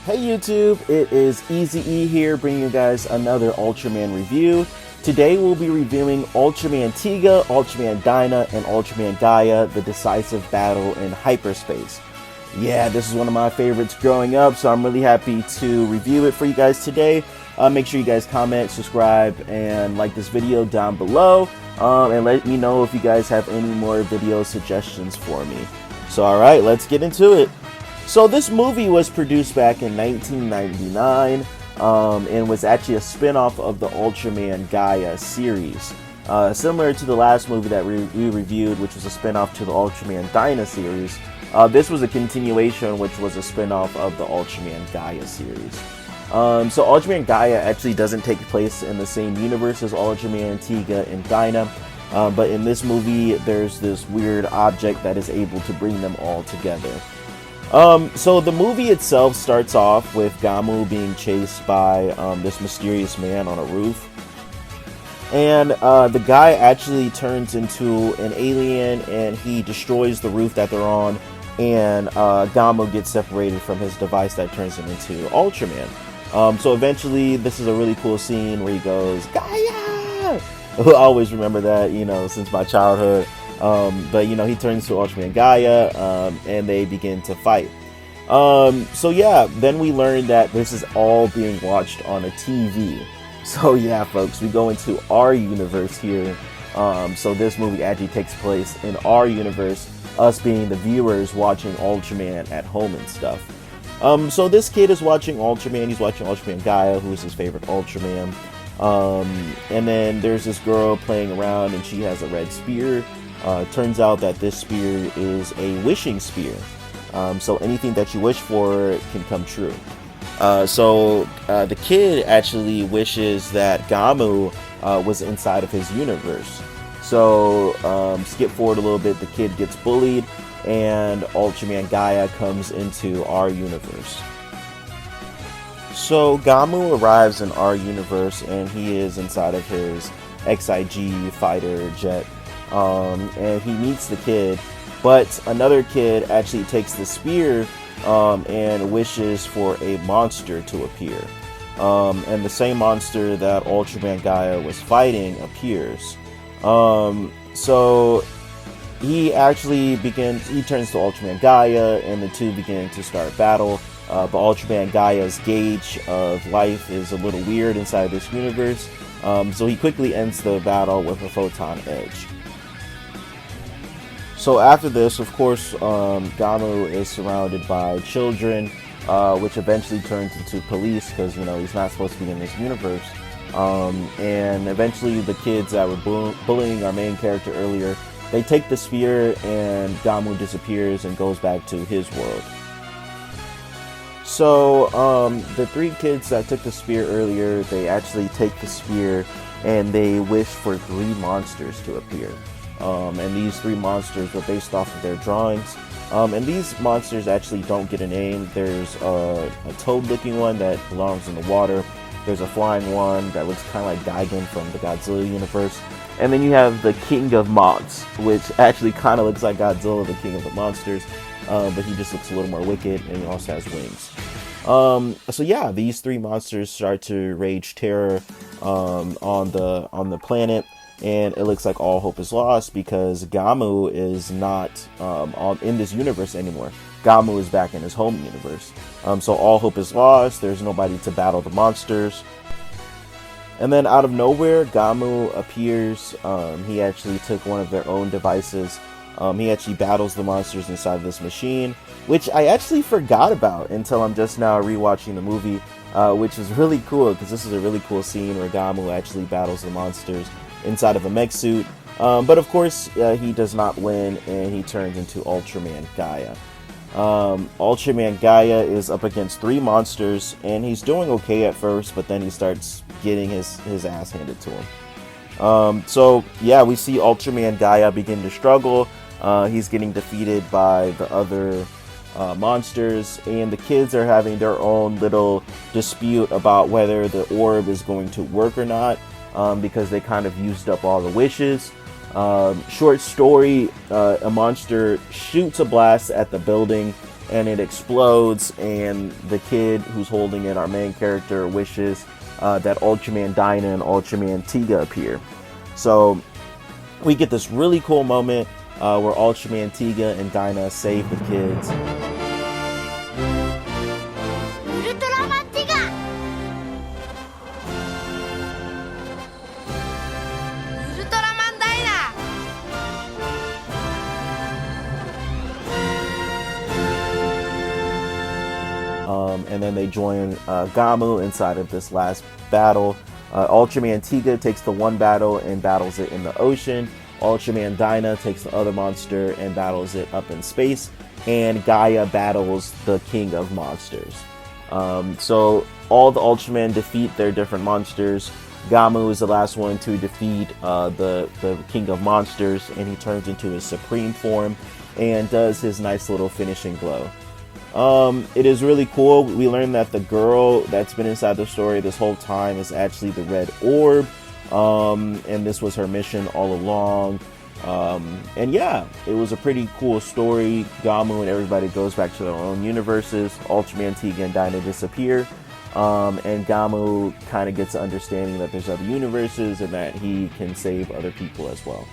Hey YouTube, it is Easy E here bringing you guys another Ultraman review. Today we'll be reviewing Ultraman Tiga, Ultraman Dyna, and Ultraman Gaia, the decisive battle in hyperspace. Yeah, this is one of my favorites growing up, so I'm really happy to review it for you guys today. Make sure you guys comment, subscribe, and like this video down below. And let me know if you guys have any more video suggestions for me. So alright, let's get into it. So this movie was produced back in 1999 and was actually a spin-off of the Ultraman Gaia series. Similar to the last movie that we reviewed, which was a spin-off to the Ultraman Dyna series. This was a continuation, which was a spin-off of the Ultraman Gaia series. So Ultraman Gaia actually doesn't take place in the same universe as Ultraman Tiga and Dyna. But in this movie, there's this weird object that is able to bring them all together. So the movie itself starts off with Gamu being chased by this mysterious man on a roof. And the guy actually turns into an alien and he destroys the roof that they're on. And Gamu gets separated from his device that turns him into Ultraman. So eventually, this is a really cool scene where he goes, Gaia! I always remember that, you know, since my childhood. But, you know, he turns to Ultraman Gaia, and they begin to fight. So, yeah, then we learn that this is all being watched on a TV. So, yeah, folks, we go into our universe here. So this movie actually takes place in our universe, us being the viewers watching Ultraman at home and stuff. So this kid is watching Ultraman. He's watching Ultraman Gaia, who's his favorite Ultraman. And then there's this girl playing around, and she has a red spear. Turns out that this spear is a wishing spear. So anything that you wish for can come true. So the kid actually wishes that Gamu was inside of his universe. So skip forward a little bit, the kid gets bullied, and Ultraman Gaia comes into our universe. So Gamu arrives in our universe, and he is inside of his XIG fighter jet. And he meets the kid, but another kid actually takes the spear and wishes for a monster to appear. And the same monster that Ultraman Gaia was fighting appears. So he actually he turns to Ultraman Gaia, and the two begin to start battle. But Ultraman Gaia's gauge of life is a little weird inside this universe. So he quickly ends the battle with a photon edge. So after this, of course, Gamu is surrounded by children, which eventually turns into police because, you know, he's not supposed to be in this universe. And eventually the kids that were bullying our main character earlier, they take the spear and Gamu disappears and goes back to his world. So the three kids that took the spear earlier, they actually take the spear and they wish for 3 monsters to appear. And these 3 monsters were based off of their drawings. And these monsters actually don't get a name. There's a toad-looking one that belongs in the water. There's a flying one that looks kind of like Gigan from the Godzilla universe. And then you have the King of Moths, which actually kind of looks like Godzilla, the King of the Monsters. But he just looks a little more wicked, and he also has wings. So yeah, these 3 monsters start to rage terror on the planet. And it looks like all hope is lost because Gamu is not in this universe anymore. Gamu is back in his home universe. So all hope is lost. There's nobody to battle the monsters. And then out of nowhere, Gamu appears. He actually took one of their own devices. He actually battles the monsters inside of this machine, which I actually forgot about until I'm just now rewatching the movie, which is really cool because this is a really cool scene where Gamu actually battles the monsters inside of a mech suit. But of course, he does not win, and he turns into Ultraman Gaia. Ultraman Gaia is up against 3 monsters, and he's doing okay at first, but then he starts getting his ass handed to him. So yeah, we see Ultraman Gaia begin to struggle. He's getting defeated by the other monsters, and the kids are having their own little dispute about whether the orb is going to work or not. Because they kind of used up all the wishes. Short story, a monster shoots a blast at the building and it explodes, and the kid who's holding it, our main character, wishes that Ultraman Dyna and Ultraman Tiga appear. So we get this really cool moment where Ultraman Tiga and Dyna save the kids. Ultraman Tiga! Ultraman Dyna! And then they join Gamu inside of this last battle. Ultraman Tiga takes the one battle and battles it in the ocean. Ultraman Dyna takes the other monster and battles it up in space. And Gaia battles the King of Monsters. So all the Ultramen defeat their different monsters. Gamu is the last one to defeat the King of Monsters, and he turns into his supreme form and does his nice little finishing blow. It is really cool. We learned that the girl that's been inside the story this whole time is actually the Red Orb, and this was her mission all along. And yeah, it was a pretty cool story. Gamu and everybody goes back to their own universes. Ultraman Tiga and Dyna disappear, and Gamu kind of gets an understanding that there's other universes and that he can save other people as well.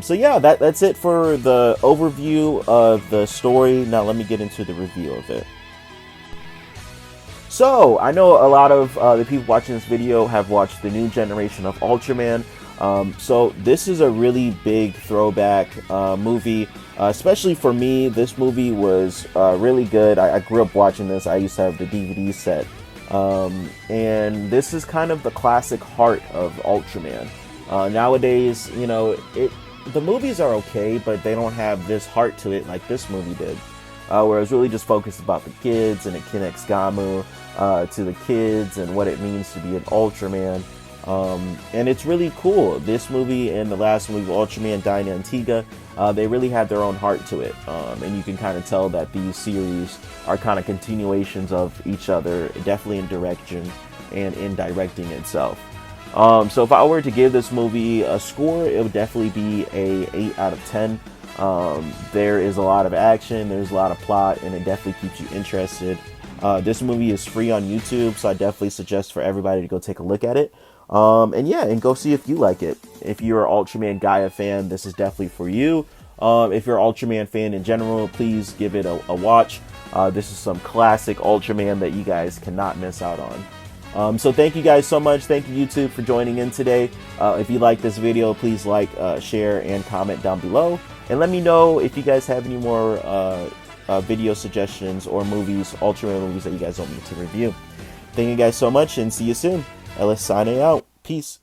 So yeah, that's it for the overview of the story. Now let me get into the review of it. So, I know a lot of the people watching this video have watched the new generation of Ultraman. So this is a really big throwback movie, especially for me. This movie was really good. I grew up watching this. I used to have the DVD set. And this is kind of the classic heart of Ultraman. Nowadays, you know, the movies are okay, but they don't have this heart to it like this movie did. Where it was really just focused about the kids, and it connects Gamu to the kids and what it means to be an Ultraman. And it's really cool. This movie and the last movie, Ultraman Dyna and Tiga, they really had their own heart to it. And you can kind of tell that these series are kind of continuations of each other, definitely in direction and in directing itself. So if I were to give this movie a score, it would definitely be a 8 out of 10. There is a lot of action, there's a lot of plot, and it definitely keeps you interested. This movie is free on YouTube, so I definitely suggest for everybody to go take a look at it. And yeah, and go see if you like it. If you're an Ultraman Gaia fan, this is definitely for you. If you're an Ultraman fan in general, please give it a watch. This is some classic Ultraman that you guys cannot miss out on. So thank you guys so much. Thank you, YouTube, for joining in today. If you like this video, please like, share, and comment down below. And let me know if you guys have any more video suggestions or movies, Ultraman movies that you guys want me to review. Thank you guys so much, and see you soon. Ellis signing out. Peace.